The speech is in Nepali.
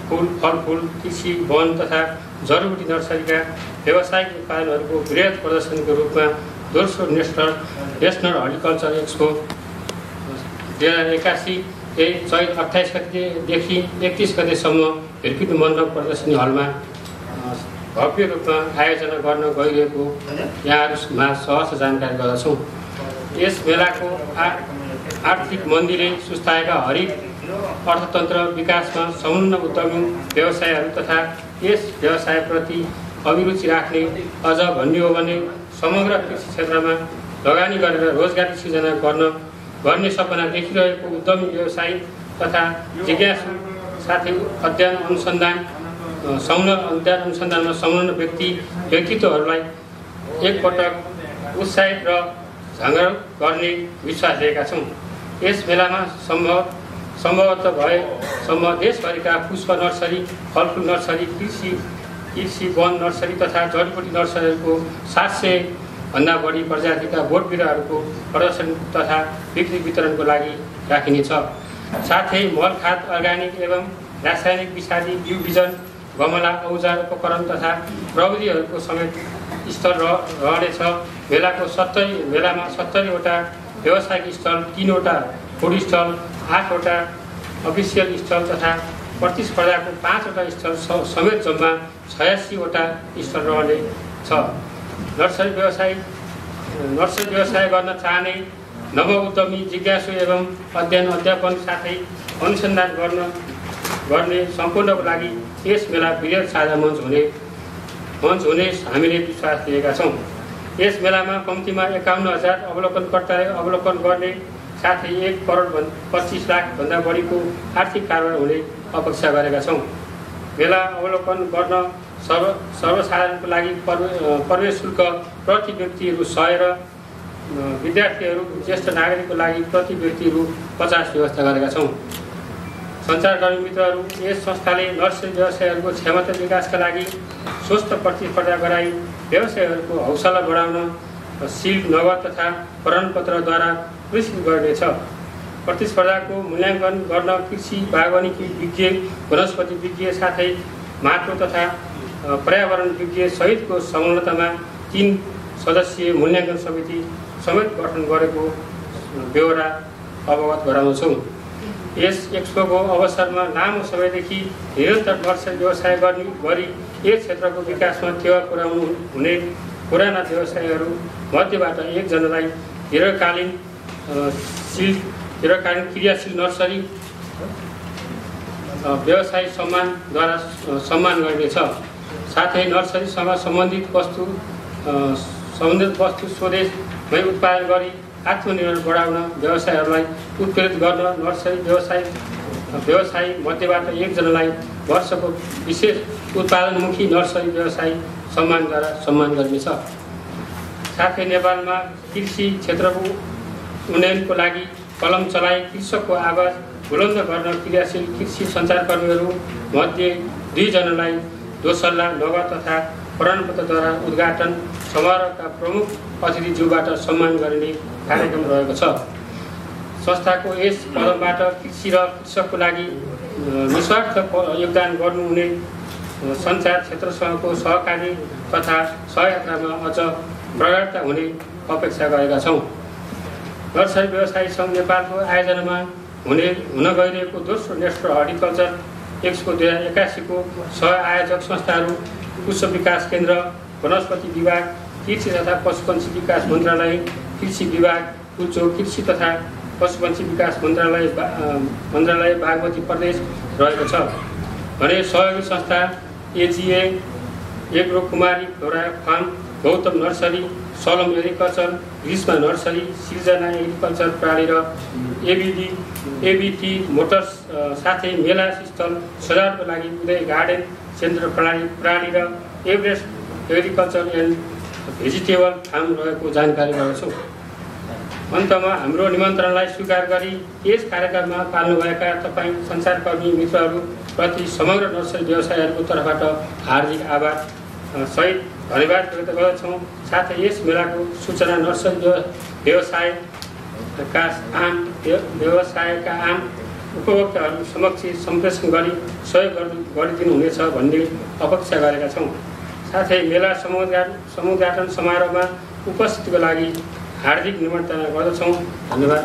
फूल फलफूल कृषि वन तथा जडीबुटी नर्सरीका व्यावसायिक उत्पादनहरूको वृहत प्रदर्शनीको रूपमा दोस्रो नेसनल हर्टिकल्चर एक्सपो 2081 चैत 28 गतेदेखि 31 गतेसम्म हिर्किट मण्डप प्रदर्शनी हलमा भव्य रूपमा आयोजना गर्न गइरहेको यहाँहरूमा सहज जानकारी गर्दछौँ। यस मेलाको आर्थिक मन्दीले सुस्ताएका हरित अर्थतन्त्र विकासमा संलग्न उद्यमी व्यवसायहरू तथा यस व्यवसायप्रति अभिरुचि राख्ने अझ भन्ने हो भने समग्र कृषि क्षेत्रमा लगानी गरेर रोजगारी सृजना गर्ने सपना देखिरहेको उद्यमी व्यवसायी तथा जिज्ञासु साथै अध्ययन अनुसन्धानमा संलग्न व्यक्तित्वहरूलाई एकपटक उत्साहित र झाँगर गर्ने विश्वास लिएका छौँ। यस मेलामा सम्भवतः भएसम्म देशभरिका पुष्प नर्सरी, फलफुल नर्सरी, कृषि वन नर्सरी तथा जडीबुटी नर्सरीहरूको 700 भन्दा बढी प्रजातिका बोट बिरुवाहरूको प्रदर्शन तथा बिक्री वितरणको लागि राखिनेछ। साथै मल खाद, अर्ग्यानिक एवं रासायनिक विषादी बिउ बिजन, गमला, औजार, उपकरण तथा प्रविधिहरूको समेत स्टल रहनेछ। मेलामा 70 वटा व्यावसायिक स्टल, 3 वटा फुड स्टल, 8 वटा अफिसियल स्टल तथा प्रतिस्पर्धाको 5 वटा स्टल समेत जम्मा 86 वटा स्टल रहनेछ। नर्सरी व्यवसाय गर्न चाहने नव उद्यमी, जिज्ञासु एवं अध्ययन अध्यापन साथै अनुसन्धान गर्ने सम्पूर्णको लागि यस मेला वृहत साझा मञ्च हुने हामीले विश्वास लिएका छौँ। यस मेलामा कम्तीमा 51,000 अवलोकनकर्ताले अवलोकन गर्ने साथै 1,25,00,000 भन्दा बढीको आर्थिक कारोबार हुने अपेक्षा गरेका छौँ। मेला अवलोकन गर्न सर्वसाधारणको लागि प्रवेश शुल्क प्रति व्यक्ति रु 100 र विद्यार्थीहरू, ज्येष्ठ नागरिकको लागि प्रति व्यक्ति रु 50 व्यवस्था गरेका छौँ। सञ्चारकर्मी मित्रहरू, यस संस्थाले नर्सरी व्यवसायहरूको क्षमता विकासका लागि स्वस्थ प्रतिस्पर्धा गराई व्यवसायहरूको हौसला बढाउन सिल्ड, नगद तथा प्रमाणपत्रद्वारा पुरस्कृत गर्नेछ। प्रतिस्पर्धाको मूल्याङ्कन गर्न कृषि, बागवानी विज्ञ, वनस्पति विज्ञ साथै माटो तथा पर्यावरण विज्ञ सहितको संलग्नतामा 3 सदस्यीय मूल्याङ्कन समिति समेत गठन गरेको ब्यौरा अवगत गराउँछौँ। यस एक्सपोको अवसरमा लामो समयदेखि निरन्तर नर्सरी व्यवसाय गरी यस क्षेत्रको विकासमा टेवा पुर्याउनु हुने पुराना व्यवसायहरू मध्येबाट एकजनालाई दीर्घकालीन क्रियाशील नर्सरी व्यवसाय सम्मानद्वारा सम्मान गरिनेछ। साथै नर्सरीसँग सम्बन्धित वस्तु स्वदेशमै उत्पादन गरी आत्मनिर्भर बढाउन व्यवसायहरूलाई उत्प्रेरित गर्न नर्सरी व्यवसायी मध्येबाट एकजनालाई वर्षको विशेष उत्पादनमुखी नर्सरी व्यवसाय सम्मानद्वारा सम्मान गरिनेछ। साथै नेपालमा कृषि क्षेत्रको उन्नयनको लागि कलम चलाई कृषकको आवाज बुलन्द गर्न क्रियाशील कृषि सञ्चारकर्मीहरू मध्ये 2 जनालाई दोसल्ला, नगद तथा प्रमाणपत्रद्वारा उद्घाटन समारोहका प्रमुख अतिथिज्यूबाट सम्मान गरिने कार्यक्रम रहेको छ। संस्थाको यस कदमबाट कृषि र कृषकको लागि निस्वार्थ योगदान गर्नुहुने सञ्चार क्षेत्रसँगको सहकारी तथा सहयात्रामा अझ प्रगाढता हुने अपेक्षा गरेका छौँ। नर्सरी व्यवसायी सङ्घ नेपालको आयोजनामा हुन गइरहेको दोस्रो नेसनल हर्टिकल्चर एक्सपो 2081 को सह आयोजक संस्थाहरू पुष्प विकास केन्द्र, वनस्पति विभाग, कृषि तथा पशुपन्छी विकास मन्त्रालय, कृषि विभाग, कुचो कृषि तथा पशुपन्छी विकास मन्त्रालय बागमती प्रदेश रहेको छ भने सहयोगी संस्था AGA, agro Kumari flora farm, Gautam nursery, Salam agriculture, Grishma nursery, Sirjana agriculture प्राणी र एबीटी मोटर्स साथै मेला स्थल सजावटको लागि उदय गार्डन सेन्टर प्राणी र Everest agriculture and vegetable farm रहेको जानकारी गर्छौँ। अन्तमा हाम्रो निमन्त्रणलाई स्वीकार गरी यस कार्यक्रममा पाल्नुभएका तपाईँ सञ्चारकर्मी मित्रहरू प्रति समग्र नर्सरी व्यवसायहरूको तर्फबाट हार्दिक आभार सहित धन्यवाद व्यक्त गर्दछौँ। साथै यस मेलाको सूचना नर्सरी व्यवसायका आम उपभोक्ताहरू समक्ष सम्प्रेषण गरी सहयोग गरिदिनुहुनेछ भन्ने अपेक्षा गरेका छौँ। साथै मेला समुद्घाटन समारोहमा उपस्थितिको लागि हार्दिक निमन्त्रणा गर्दछौँ। धन्यवाद।